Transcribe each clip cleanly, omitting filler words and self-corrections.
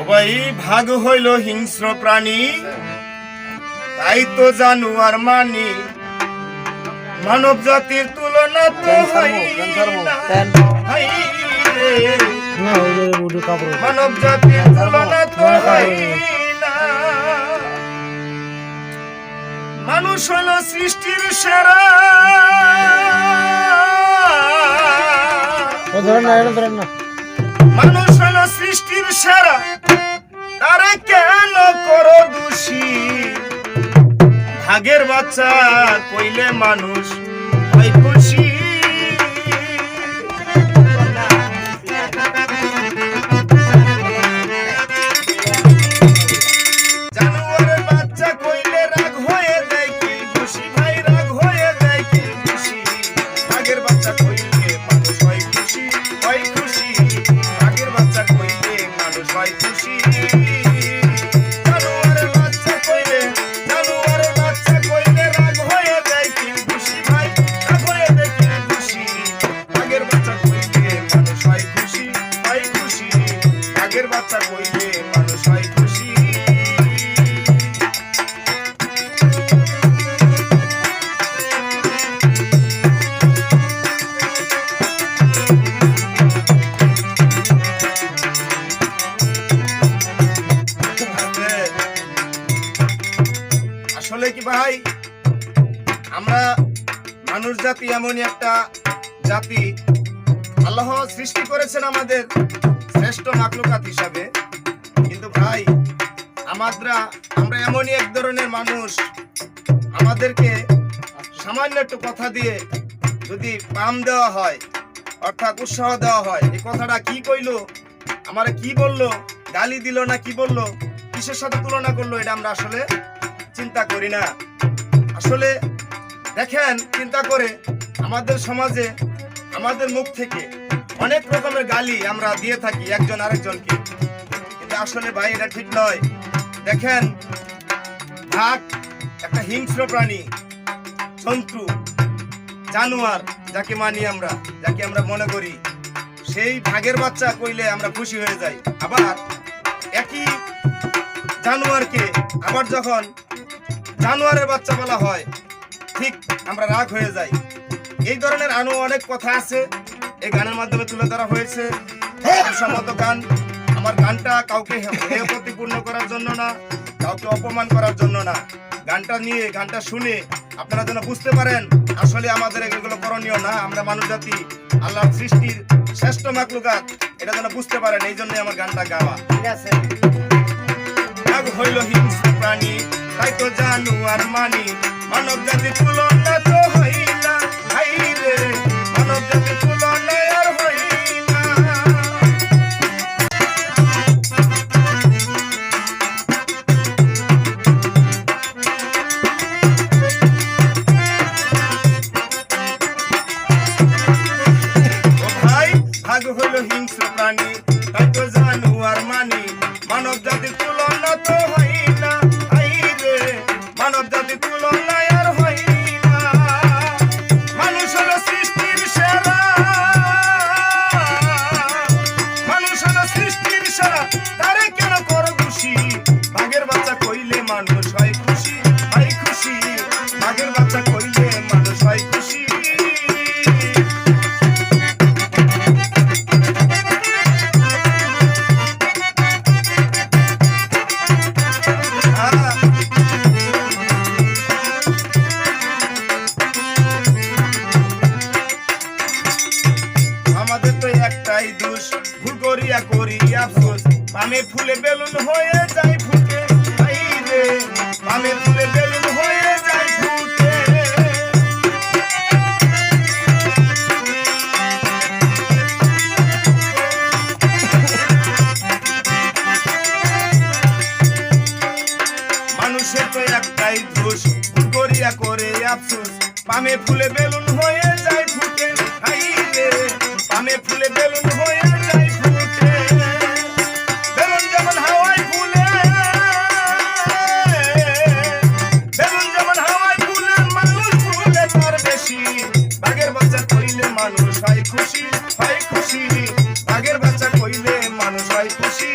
ও ভাই ভাগ হইল হিংস্র প্রাণী, তাই তো জানুয়ার মানি। মানব জাতির তুলনা তো হয় না, মানব জাতির তুলনা তো হয় না। মানুষ হলো সৃষ্টির সেরা, মানুষ হলো সৃষ্টির সেরা, তারে কেন করো দোষী? ভাগের বাচ্চা কইলে মানুষ হয় খুশি। জানুয়ারের বাচ্চা কইলে রাগ হয়ে দেয় কি খুশি, ভাই রাগ হয়ে দেয় কি খুশি। ভাগের বাচ্চা কইলে মানুষ হয় খুশি, হয় খুশি। ভাগের বাচ্চা কইলে মানুষ হয় খুশি। বাচ্চা কইলে মানুষ হয় খুশি। আসলে কি ভাই, আমরা মানুষ জাতি এমনই একটা জাতি, আল্লাহ সৃষ্টি করেছেন আমাদের শ্রেষ্ঠ মাখলুকাত হিসাবে। কিন্তু ভাই আমরা এমনই এক ধরনের মানুষ, আমাদেরকে সামান্য একটু কথা দিয়ে যদি পাম দেওয়া হয়, অর্থাৎ উৎসাহ দেওয়া হয়, এই কথাটা কি কইলো, আমারে কি বললো, গালি দিল না কি বললো, কিসের সাথে তুলনা করলো, এটা আমরা আসলে চিন্তা করি না। আসলে দেখেন, চিন্তা করে আমাদের সমাজে আমাদের মুখ থেকে অনেক রকমের গালি আমরা দিয়ে থাকি একজন আরেকজনকে, কিন্তু আসলে ভাই এটা ঠিক নয়। দেখেন, ভাগ একটা হিংস্র প্রাণী, জন্তু, জানোয়ার যাকে মানি আমরা, যাকে আমরা মনে করি, সেই ভাগের বাচ্চা কইলে আমরা খুশি হয়ে যাই। আবার একই জানোয়ারকে আবার যখন জানোয়ারের বাচ্চা বলা হয়, ঠিক আমরা রাগ হয়ে যাই। এই ধরনের আরো অনেক কথা আছে, এই গানের মাধ্যমে তুলে ধরা হয়েছে। সম্মত গান, আমার গানটা কাউকে হেয় প্রতিপূর্ণ করার জন্য না, কাউকে অপমান করার জন্য না। গানটা নিয়ে, গানটা শুনে আপনারা যেন বুঝতে পারেন আসলে আমাদের এগুলো করণীয় না। আমরা মানুষ জাতি, আল্লাহর সৃষ্টির শ্রেষ্ঠ মাখলুকাত, এটা যেন বুঝতে পারেন, এই জন্যই আমার গানটা গাওয়া। ঠিক আছে? ভাগ হইল হিংস্র প্রাণী, তাই তো জানুয়ার মানি। মানব জাতির তুলনা তো হয় না, হাই রে, মানব জাতির তুলনা আর হয় না। ও ভাই, ভাগ হইল হিংস্র প্রাণী, তাই তো জানুয়ার মানি। মানব জাতির তুলনা তো হয় না, হাই রে, মানব জাতির তুলনা আর হয় না। মানুষ হলো সৃষ্টির সেরা, মানুষ হলো সৃষ্টির সেরা, তারে কেন করো খুশি? ভাগের বাচ্চা কইলে মানুষ হয় খুশি, হয় খুশি। ভাগের বাচ্চা কইলে মানুষ হয় খুশি। আমাদের তো একটাই দোষ, ভুল করিয়া করি আফসোস। পামে ফুলে বেলুন হয়ে যায় ফুটে, হাই রে, পামে ফুলে বেলুন হয়ে যায় ফুটে। মানুষের তো একটাই দোষ, ভুল করিয়া করে আফসোস। পামে ফুলে বেলুন হয়ে যায় ফুটে, হাই রে, পামে ফুলে বেলুন হয়ে যায় ফুটে। বেলুন যেমন হাওয়ায় ফুলে, বেলুন যেমন হাওয়ায় ফুলে, মানুষ ফুলে তার বেশি। বাঘের বাচ্চা কইলে মানুষ হয় খুশি, হয় খুশি। বাঘের বাচ্চা কইলে মানুষ হয় খুশি।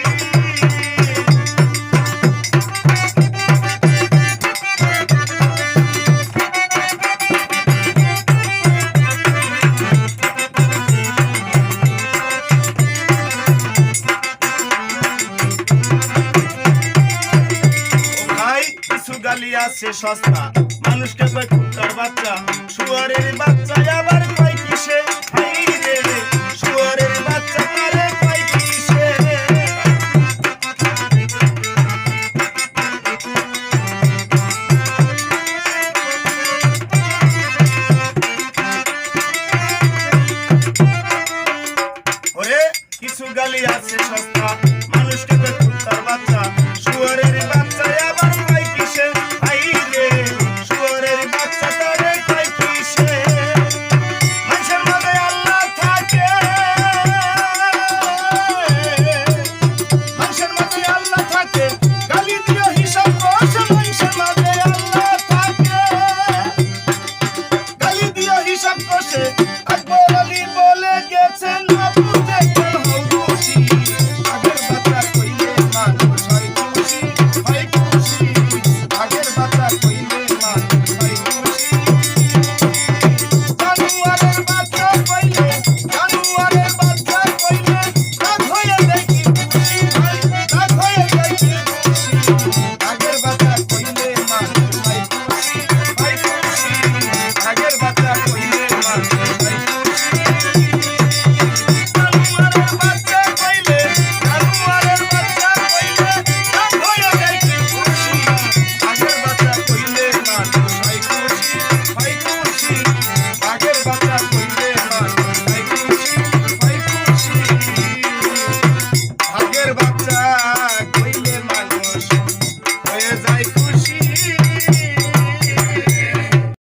আছে সস্তা মানুষকে কয় কুত্তার বাচ্চা শুয়ারের বাচ্চা আবার কয় কিসে হাই রে শুয়ারের বাচ্চা আরে কয় কিসে ওরে কিছু গালি আছে সস্তা মানুষকে কয়